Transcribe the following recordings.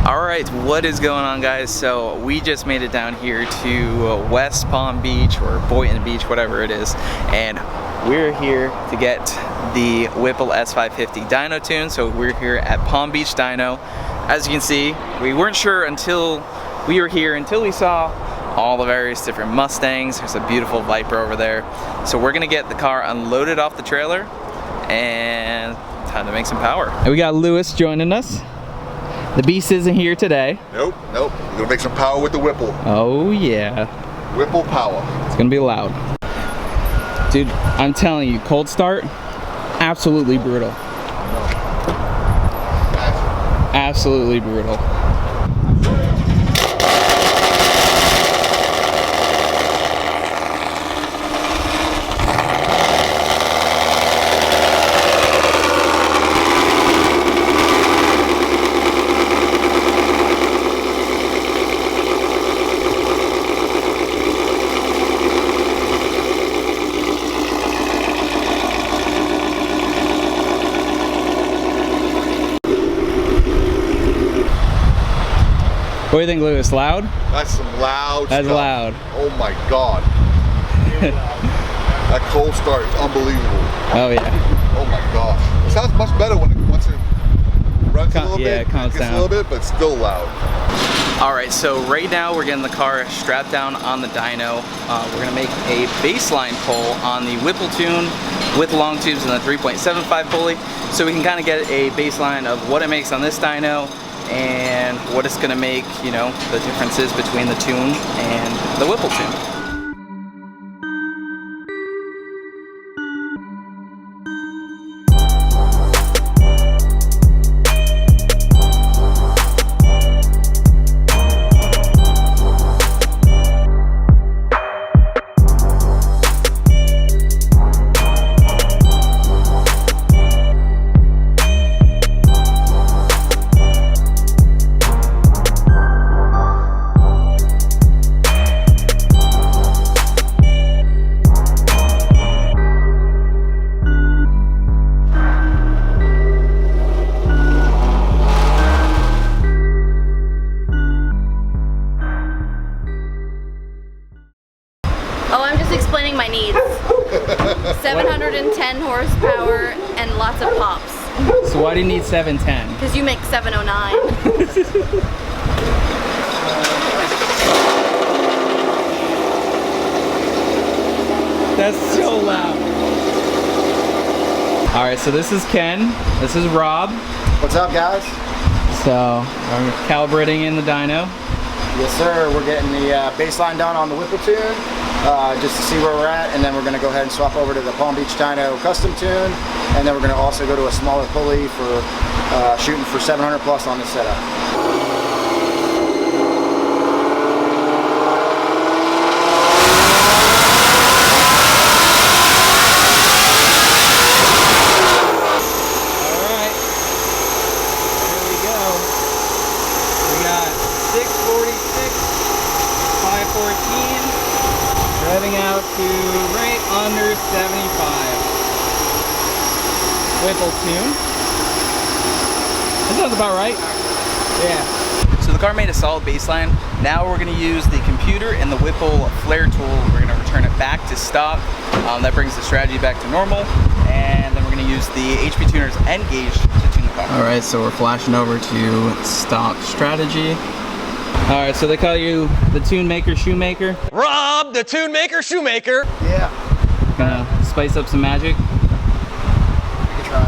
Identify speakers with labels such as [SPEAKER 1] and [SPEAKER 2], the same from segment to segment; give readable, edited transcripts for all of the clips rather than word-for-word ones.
[SPEAKER 1] Alright, what is going on, guys? So we just made it down here to West Palm Beach or Boynton Beach, whatever it is, and we're here to get the Whipple S550 dyno tune. So we're here at Palm Beach Dyno. As you can see, we weren't sure until we were here, until we saw all the various different Mustangs. There's a beautiful Viper over there. So we're gonna get the car unloaded off the trailer and time to make some power. And we got Lewis joining us. The beast isn't here today.
[SPEAKER 2] Nope. We're gonna make some power with the Whipple.
[SPEAKER 1] Oh yeah.
[SPEAKER 2] Whipple power.
[SPEAKER 1] It's gonna be loud. Dude, I'm telling you, cold start, absolutely brutal. Absolutely brutal. What do you think, Lewis? Loud?
[SPEAKER 2] That's some loud
[SPEAKER 1] That's
[SPEAKER 2] stuff.
[SPEAKER 1] Loud.
[SPEAKER 2] Oh my God. That cold start is unbelievable.
[SPEAKER 1] Oh yeah.
[SPEAKER 2] Oh my gosh. It sounds much better once it runs a little bit.
[SPEAKER 1] Yeah, it calms down.
[SPEAKER 2] A little bit, but still loud.
[SPEAKER 1] Alright, so right now we're getting the car strapped down on the dyno. We're going to make a baseline pull on the Whipple tune with Longtubes and the 3.75 pulley, so we can kind of get a baseline of what it makes on this dyno and what it's going to make, you know, the differences between the tune and the Whipple tune.
[SPEAKER 3] Oh, I'm just explaining my needs. 710 horsepower and lots of pops.
[SPEAKER 1] So why do you need 710?
[SPEAKER 3] Because you make 709.
[SPEAKER 1] That's so loud. Alright, so this is Ken. This is Rob.
[SPEAKER 4] What's up, guys?
[SPEAKER 1] So, I'm calibrating in the dyno.
[SPEAKER 4] Yes, sir. We're getting the baseline done on the Whipple tune, just to see where we're at, and then we're going to go ahead and swap over to the Palm Beach Dyno custom tune, and then we're going to also go to a smaller pulley for shooting for 700 plus on this setup.
[SPEAKER 1] Driving out to right under 75. Whipple tune. That sounds about right. Yeah. So the car made a solid baseline. Now we're going to use the computer and the Whipple flare tool. We're going to return it back to stock. That brings the strategy back to normal. And then we're going to use the HP tuners N gauge to tune the car. Alright, so we're flashing over to stock strategy. Alright, so they call you the Tune Maker Shoemaker?
[SPEAKER 5] Rob, the Tune Maker Shoemaker!
[SPEAKER 4] Yeah.
[SPEAKER 1] Gonna spice up some magic?
[SPEAKER 4] You can try.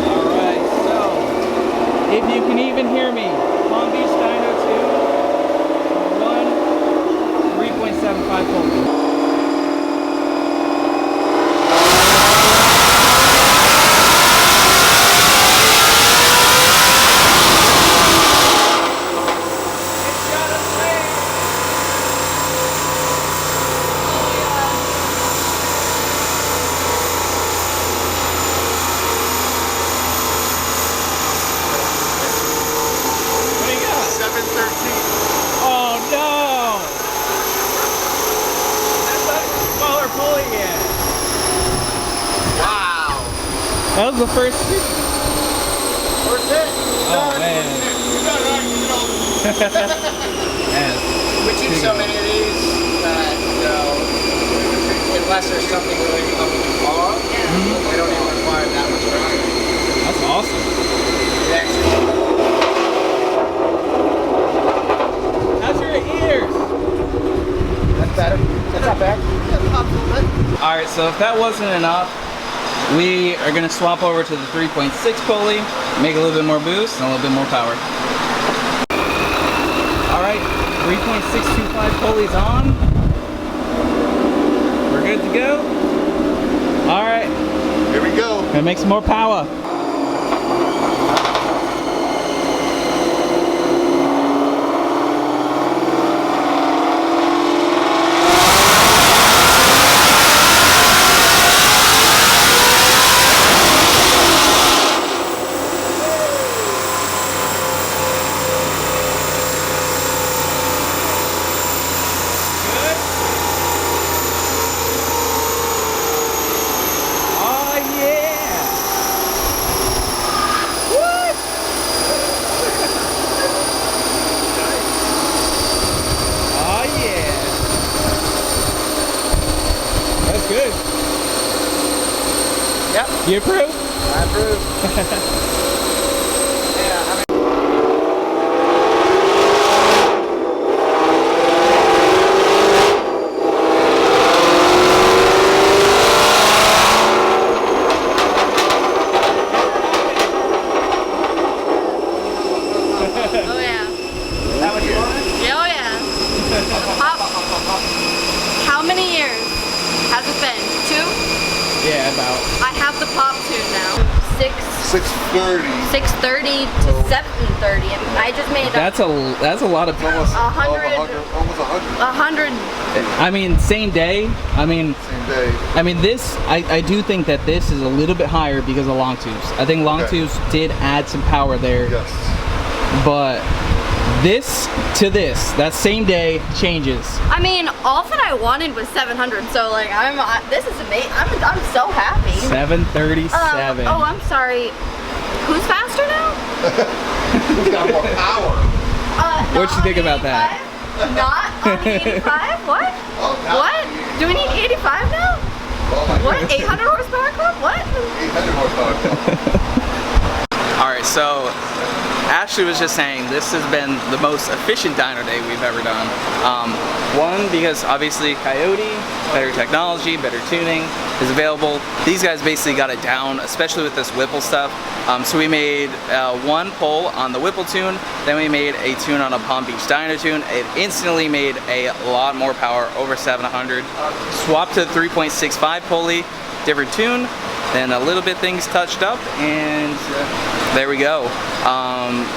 [SPEAKER 1] Alright, so if you can even hear me, Palm Beach Dyno 2, 3.75 pulley. That was the first hit.
[SPEAKER 4] done.
[SPEAKER 1] man. Man.
[SPEAKER 4] We keep so many of these that, unless there's something really up with the car, we don't even require that much pressure.
[SPEAKER 1] That's awesome. How's your ears?
[SPEAKER 4] That's better. That's not bad.
[SPEAKER 1] Alright, so if that wasn't enough, we are going to swap over to the 3.6 pulley, make a little bit more boost and a little bit more power. Alright, 3.625 pulley's on. We're good to go. Alright.
[SPEAKER 2] Here we go.
[SPEAKER 1] Gonna make some more power. You approve?
[SPEAKER 4] I approve.
[SPEAKER 3] Oh yeah.
[SPEAKER 4] That what you wanted?
[SPEAKER 3] Yeah, oh yeah. How many years has it been? 2?
[SPEAKER 1] Yeah, about.
[SPEAKER 3] I have the pop tune now.
[SPEAKER 2] 630.
[SPEAKER 3] 630 to 730. I just made
[SPEAKER 1] That's a lot of.
[SPEAKER 2] Almost
[SPEAKER 3] 100.
[SPEAKER 2] Almost 100.
[SPEAKER 3] 100.
[SPEAKER 1] I mean, same day. I mean,
[SPEAKER 2] Same day.
[SPEAKER 1] I mean this. I do think that this is a little bit higher because of Longtubes. I think Longtubes did add some power there.
[SPEAKER 2] Yes.
[SPEAKER 1] But this to this, that same day changes.
[SPEAKER 3] I mean, all that I wanted was 700. So like, this is amazing. I'm so happy.
[SPEAKER 1] 737.
[SPEAKER 3] Oh, I'm sorry. Who's faster now?
[SPEAKER 2] Who's got more power?
[SPEAKER 1] What'd you think about that?
[SPEAKER 3] Not on the 85? What?
[SPEAKER 2] Oh, now
[SPEAKER 3] What? Do we need 85 now?
[SPEAKER 2] Oh my
[SPEAKER 3] What?
[SPEAKER 2] goodness.
[SPEAKER 3] 800 horsepower club? What?
[SPEAKER 2] 800 horsepower.
[SPEAKER 1] Alright, so Ashley was just saying this has been the most efficient dyno day we've ever done. One, because obviously Coyote, better technology, better tuning is available. These guys basically got it down, especially with this Whipple stuff. So we made one pull on the Whipple tune, then we made a tune on a Palm Beach Dyno tune. It instantly made a lot more power, over 700. Swapped to the 3.65 pulley, different tune, then a little bit things touched up, and there we go.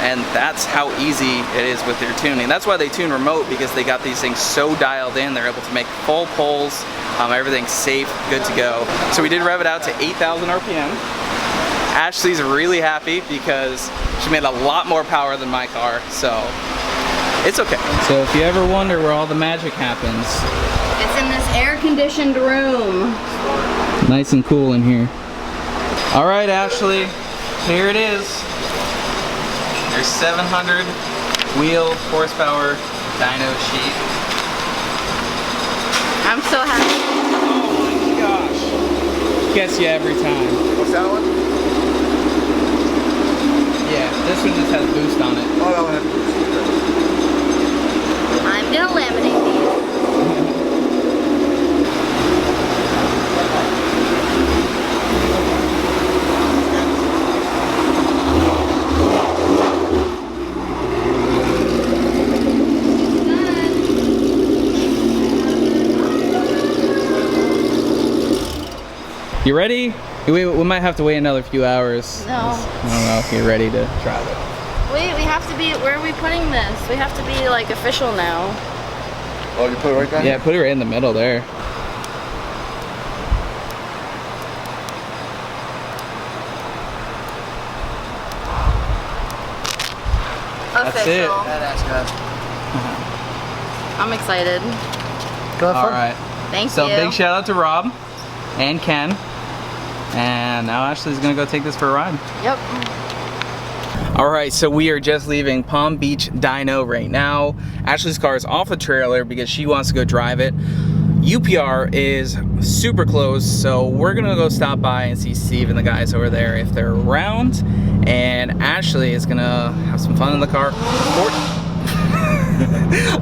[SPEAKER 1] And that's how easy it is with their tuning. That's why they tune remote, because they got these things so dialed in. They're able to make full pulls, everything's safe, good to go. So we did rev it out to 8,000 RPM. Ashley's really happy because she made a lot more power than my car, so it's okay. So if you ever wonder where all the magic happens,
[SPEAKER 3] It's in this air-conditioned room.
[SPEAKER 1] nice and cool in here. All right, Ashley, here it is. Your 700 wheel horsepower dyno sheet.
[SPEAKER 3] I'm so happy.
[SPEAKER 1] Oh my gosh. Gets you every time.
[SPEAKER 2] What's that one?
[SPEAKER 1] Yeah, this one just has boost on it.
[SPEAKER 2] Oh, that one has boost.
[SPEAKER 3] I'm gonna laminate these.
[SPEAKER 1] You ready? We might have to wait another few hours.
[SPEAKER 3] No.
[SPEAKER 1] I don't know if you're ready to drive it.
[SPEAKER 3] Wait, we have to be, where are we putting this? We have to be like official now.
[SPEAKER 2] Oh, you put it right down?
[SPEAKER 1] Yeah, put it right in the middle there. That's it.
[SPEAKER 3] Official.
[SPEAKER 4] Badass guys.
[SPEAKER 3] I'm excited.
[SPEAKER 1] All right.
[SPEAKER 3] Thank
[SPEAKER 1] So
[SPEAKER 3] you.
[SPEAKER 1] big shout out to Rob and Ken. And now Ashley's gonna go take this for a ride.
[SPEAKER 3] Yep.
[SPEAKER 1] Alright, so we are just leaving Palm Beach Dyno right now. Ashley's car is off the trailer because she wants to go drive it. UPR is super close, so we're gonna go stop by and see Steve and the guys over there if they're around. And Ashley is gonna have some fun in the car.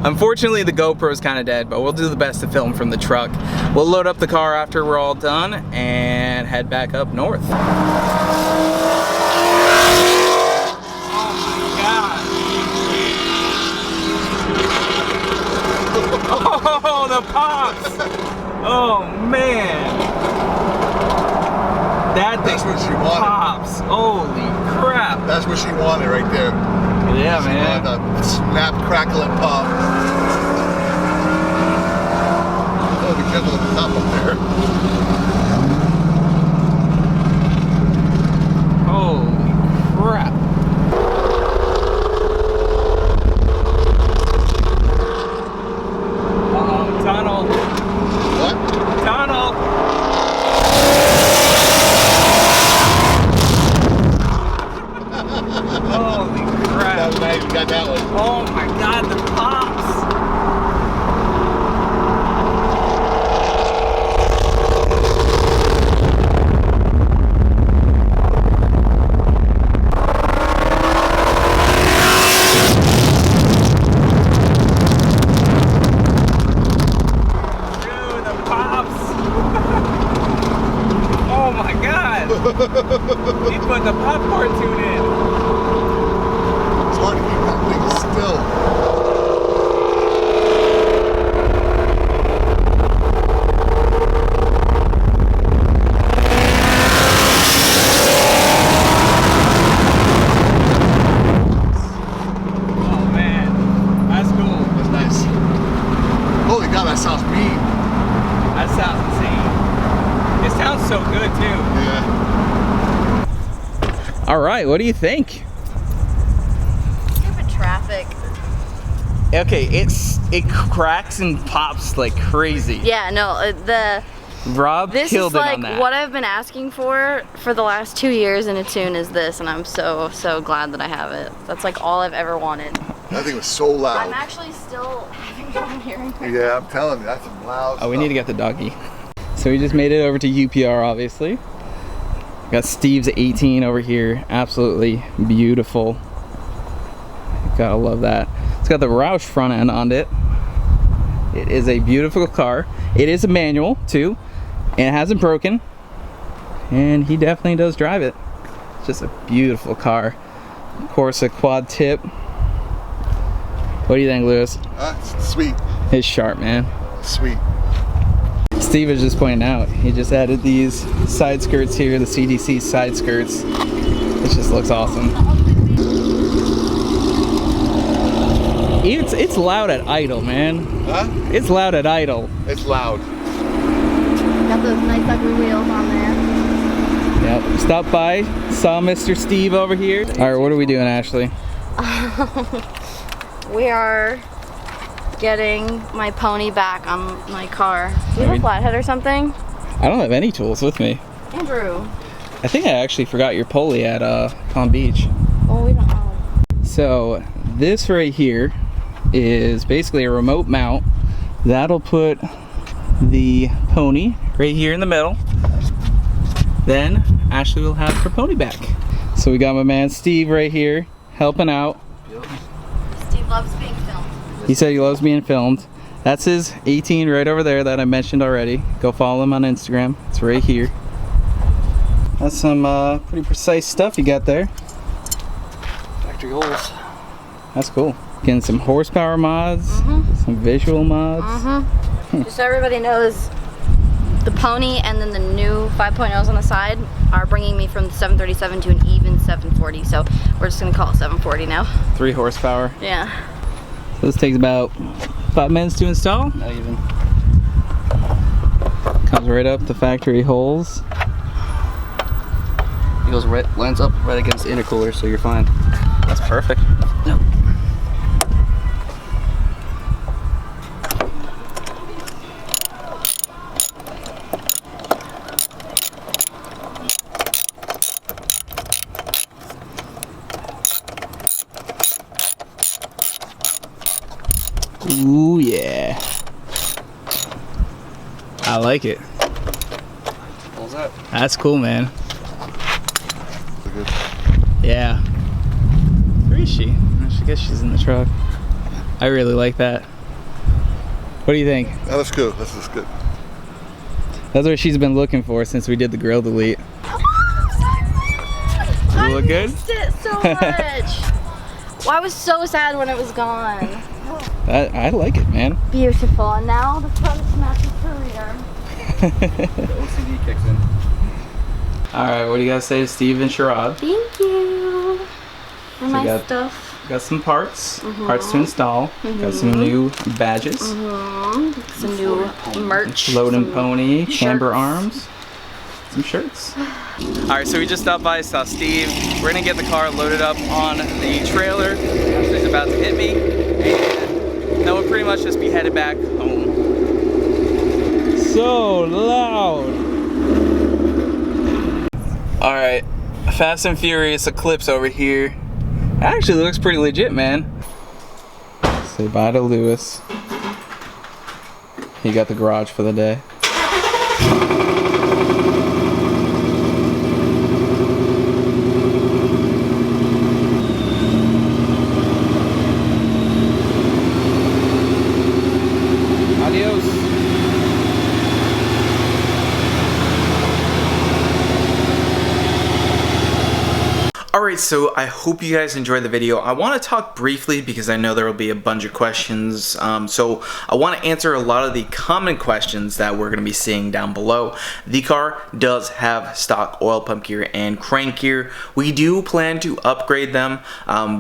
[SPEAKER 1] Unfortunately, the GoPro is kind of dead, but we'll do the best to film from the truck. We'll load up the car after we're all done and head back up north. Oh, the pops! Oh man,
[SPEAKER 2] That's what she wanted.
[SPEAKER 1] Pops! Holy crap!
[SPEAKER 2] That's what she wanted right there.
[SPEAKER 1] Yeah,
[SPEAKER 2] She
[SPEAKER 1] man.
[SPEAKER 2] wanted a snap, crackle, and pop. Oh, be careful at the top up there.
[SPEAKER 1] Holy crap! Tunnel.
[SPEAKER 2] What?
[SPEAKER 1] Tunnel. Holy crap.
[SPEAKER 2] That was nice, you got that one.
[SPEAKER 1] Oh my god, the pops. He put the popcorn tune in.
[SPEAKER 2] It's hard to keep that thing still.
[SPEAKER 1] Oh man, that's cool.
[SPEAKER 2] That's nice. Holy God, that sounds mean.
[SPEAKER 1] That sounds insane. It sounds so good too.
[SPEAKER 2] Yeah.
[SPEAKER 1] All right, what do you think?
[SPEAKER 3] Stupid traffic.
[SPEAKER 1] Okay, it cracks and pops like crazy.
[SPEAKER 3] Yeah, no,
[SPEAKER 1] Rob
[SPEAKER 3] this
[SPEAKER 1] killed
[SPEAKER 3] is
[SPEAKER 1] it
[SPEAKER 3] like
[SPEAKER 1] on that.
[SPEAKER 3] what I've been asking for the last 2 years in a tune is this, and I'm so glad that I have it. That's like all I've ever wanted.
[SPEAKER 2] That thing was so loud.
[SPEAKER 3] I'm actually still having trouble hearing it.
[SPEAKER 2] Yeah, I'm telling you, that's some loud
[SPEAKER 1] Oh, we need to get the doggy. So we just made it over to UPR, obviously. Got Steve's 18 over here, absolutely beautiful. Gotta love that. It's got the Roush front end on it. It is a beautiful car. It is a manual too, and it hasn't broken. And he definitely does drive it. It's just a beautiful car. Corsa quad tip. What do you think, Lewis?
[SPEAKER 2] It's sweet.
[SPEAKER 1] It's sharp, man.
[SPEAKER 2] Sweet.
[SPEAKER 1] Steve was just pointing out, he just added these side skirts here, the CDC side skirts. It just looks awesome. It's loud at idle, man.
[SPEAKER 2] Huh?
[SPEAKER 1] It's loud at idle.
[SPEAKER 2] It's loud.
[SPEAKER 3] Got those nice ugly wheels on there.
[SPEAKER 1] Yep. Stopped by, saw Mr. Steve over here. All right, what are we doing, Ashley?
[SPEAKER 3] We are getting my pony back on my car. Do you have a flathead or something?
[SPEAKER 1] I don't have any tools with me.
[SPEAKER 3] Andrew.
[SPEAKER 1] I think I actually forgot your pulley at Palm Beach.
[SPEAKER 3] Well, we don't know.
[SPEAKER 1] So this right here is basically a remote mount. That'll put the pony right here in the middle. Then Ashley will have her pony back. So we got my man Steve right here helping out.
[SPEAKER 3] Steve loves being filmed.
[SPEAKER 1] He said he loves being filmed. That's his 18 right over there that I mentioned already. Go follow him on Instagram. It's right here. That's some pretty precise stuff you got there.
[SPEAKER 5] Factory holes.
[SPEAKER 1] That's cool. Getting some horsepower mods, some visual mods.
[SPEAKER 3] Just so everybody knows, the pony and then the new 5.0s on the side are bringing me from the 737 to an even 740. So we're just gonna call it 740 now.
[SPEAKER 1] 3 horsepower.
[SPEAKER 3] Yeah.
[SPEAKER 1] So this takes about 5 minutes to install.
[SPEAKER 5] Not even.
[SPEAKER 1] Comes right up the factory holes.
[SPEAKER 5] It goes right, lines up right against the intercooler, so you're fine.
[SPEAKER 1] That's perfect.
[SPEAKER 5] Yep.
[SPEAKER 1] Ooh, yeah. I like it.
[SPEAKER 5] Pulls up.
[SPEAKER 1] That's cool, man.
[SPEAKER 2] Good.
[SPEAKER 1] Yeah. Where is she? I guess she's in the truck. I really like that. What do you think?
[SPEAKER 2] That looks good. That looks good.
[SPEAKER 1] That's what she's been looking for since we did the grill delete.
[SPEAKER 3] I
[SPEAKER 1] look good?
[SPEAKER 3] missed it so much. Well, I was so sad when it was gone.
[SPEAKER 1] I like it, man.
[SPEAKER 3] Beautiful. And now the front matches the rear.
[SPEAKER 5] The OCD kicks in.
[SPEAKER 1] Alright, what do you guys say to Steve and Sharad?
[SPEAKER 3] Thank you for
[SPEAKER 1] So
[SPEAKER 3] my
[SPEAKER 1] got-
[SPEAKER 3] stuff.
[SPEAKER 1] Got some parts to install. Got some new badges.
[SPEAKER 3] Some new merch.
[SPEAKER 1] Loading
[SPEAKER 3] some
[SPEAKER 1] pony, camber
[SPEAKER 3] shirts.
[SPEAKER 1] arms, some shirts. Alright, so we just stopped by, saw Steve. We're gonna get the car loaded up on the trailer. He's about to hit me. And then we'll pretty much just be headed back home. So loud. Alright, Fast and Furious Eclipse over here. Actually looks pretty legit, man. Say bye to Lewis. He got the garage for the day. Adios. Alright, so I hope you guys enjoyed the video. I want to talk briefly because I know there will be a bunch of questions. So I want to answer a lot of the common questions that we're going to be seeing down below. The car does have stock oil pump gear and crank gear. We do plan to upgrade them.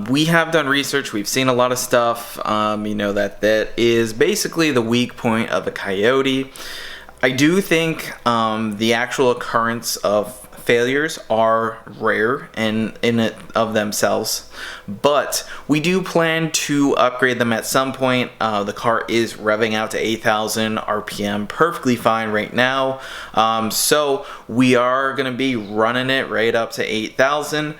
[SPEAKER 1] We have done research. We've seen a lot of stuff, you know, that is basically the weak point of a Coyote. I do think the actual occurrence of failures are rare in it of themselves, but we do plan to upgrade them at some point. The car is revving out to 8,000 RPM perfectly fine right now, so we are going to be running it right up to 8,000.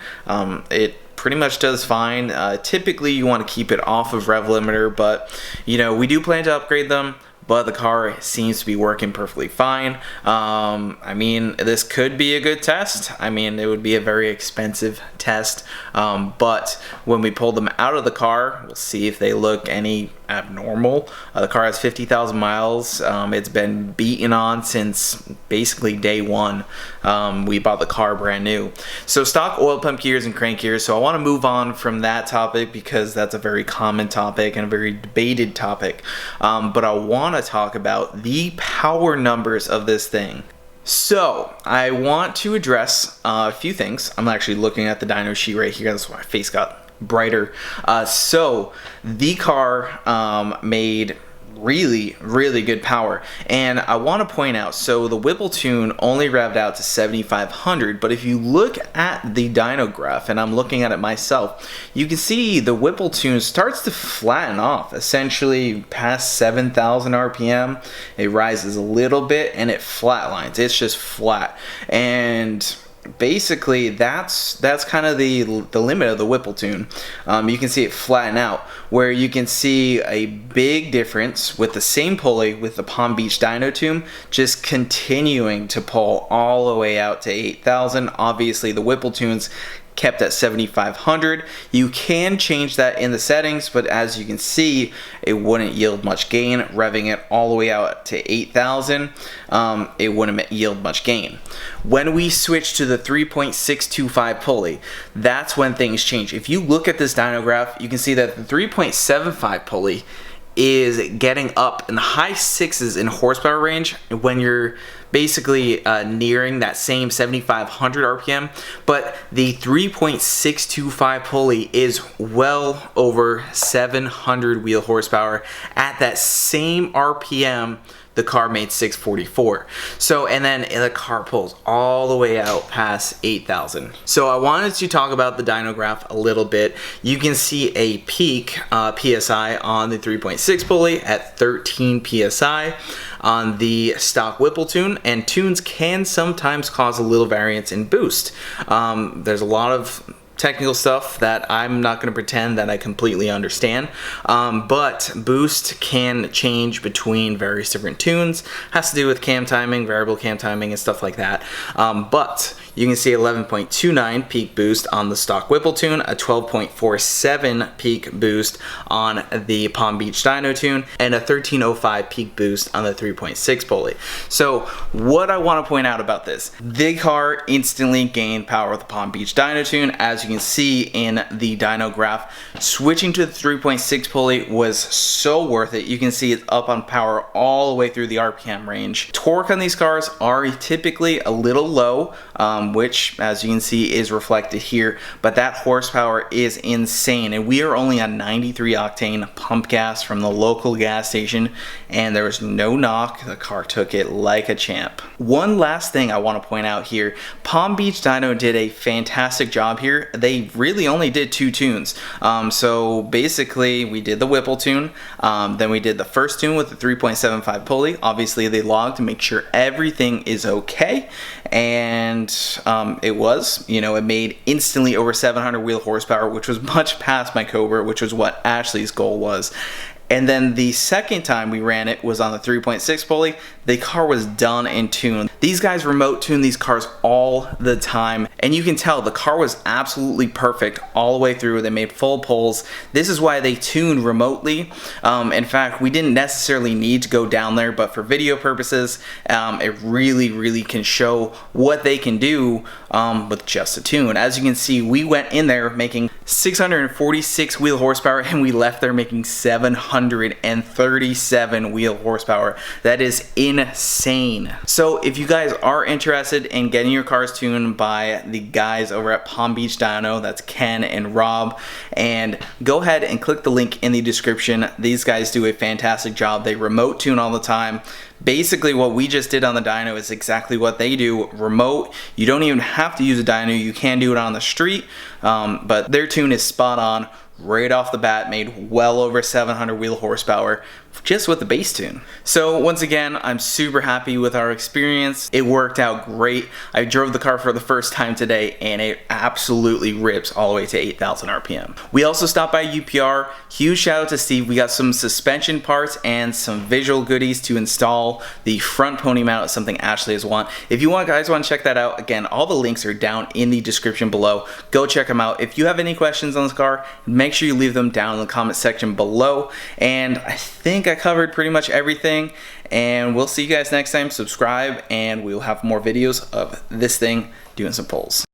[SPEAKER 1] It pretty much does fine. Typically you want to keep it off of rev limiter, but you know, we do plan to upgrade them. But the car seems to be working perfectly fine. I mean, this could be a good test. I mean, it would be a very expensive test. But when we pull them out of the car, we'll see if they look any abnormal. The car has 50,000 miles. It's been beaten on since basically day one. We bought the car brand new. So stock oil pump gears and crank gears. So I want to move on from that topic because that's a very common topic and a very debated topic. But I want to talk about the power numbers of this thing. So I want to address a few things. I'm actually looking at the dyno sheet right here. That's why my face got brighter. So the car made really good power, and I want to point out, so the Whipple Tune only revved out to 7,500, but if you look at the dyno graph, and I'm looking at it myself, you can see the Whipple Tune starts to flatten off essentially past 7,000 RPM. It rises a little bit and it flatlines. It's just flat, and basically that's kind of the limit of the Whipple Tune. You can see it flatten out, where you can see a big difference with the same pulley with the Palm Beach Dyno Tune just continuing to pull all the way out to 8,000. Obviously the Whipple Tune's kept at 7,500. You can change that in the settings, but as you can see, it wouldn't yield much gain. Revving it all the way out to 8,000, it wouldn't yield much gain. When we switch to the 3.625 pulley, that's when things change. If you look at this dyno graph, you can see that the 3.75 pulley is getting up in the high sixes in horsepower range when you're basically nearing that same 7,500 RPM, but the 3.625 pulley is well over 700 wheel horsepower at that same RPM. The car made 644. So, and then the car pulls all the way out past 8,000. So I wanted to talk about the dyno graph a little bit. You can see a peak PSI on the 3.6 pulley at 13 PSI on the stock Whipple Tune, and tunes can sometimes cause a little variance in boost. There's a lot of technical stuff that I'm not going to pretend that I completely understand, but boost can change between various different tunes. Has to do with cam timing, variable cam timing, and stuff like that. But you can see 11.29 peak boost on the stock Whipple tune, a 12.47 peak boost on the Palm Beach Dyno tune, and a 13.05 peak boost on the 3.6 Pulley. So what I want to point out about this, the car instantly gained power with the Palm Beach Dyno tune. As you can see in the dyno graph, switching to the 3.6 Pulley was so worth it. You can see it's up on power all the way through the RPM range. Torque on these cars are typically a little low, which as you can see is reflected here, but that horsepower is insane, and we are only on 93 octane pump gas from the local gas station, and there was no knock. The car took it like a champ. One last thing I want to point out here, Palm Beach Dyno did a fantastic job here. They really only did 2 tunes. So basically we did the Whipple tune, then we did the first tune with the 3.75 Pulley. Obviously they logged to make sure everything is okay, and it was, you know, it made instantly over 700 wheel horsepower, which was much past my Cobra, which was what Ashley's goal was. And then the second time we ran it was on the 3.6 Pulley. The car was done in tune. These guys remote tune these cars all the time, and you can tell the car was absolutely perfect all the way through. They made full pulls. This is why they tuned remotely. In fact, we didn't necessarily need to go down there, but for video purposes, it really can show what they can do with just a tune. As you can see, we went in there making 646 wheel horsepower, and we left there making 737 wheel horsepower. That is insane. So if you guys are interested in getting your cars tuned by the guys over at Palm Beach Dyno, that's Ken and Rob, and go ahead and click the link in the description. These guys do a fantastic job. They remote tune all the time. Basically what we just did on the dyno is exactly what they do, remote. You don't even have to use a dyno, you can do it on the street, but their tune is spot on. Right off the bat, made well over 700 wheel horsepower just with the base tune. So once again, I'm super happy with our experience. It worked out great. I drove the car for the first time today, and it absolutely rips all the way to 8,000 RPM. We also stopped by UPR. Huge shout out to Steve. We got some suspension parts and some visual goodies to install the front pony mount. Is something Ashley has wanted. If you guys want to check that out, again, all the links are down in the description below. Go check them out. If you have any questions on this car, make sure you leave them down in the comment section below. And I think I covered pretty much everything, and we'll see you guys next time. Subscribe, and we'll have more videos of this thing doing some pulls.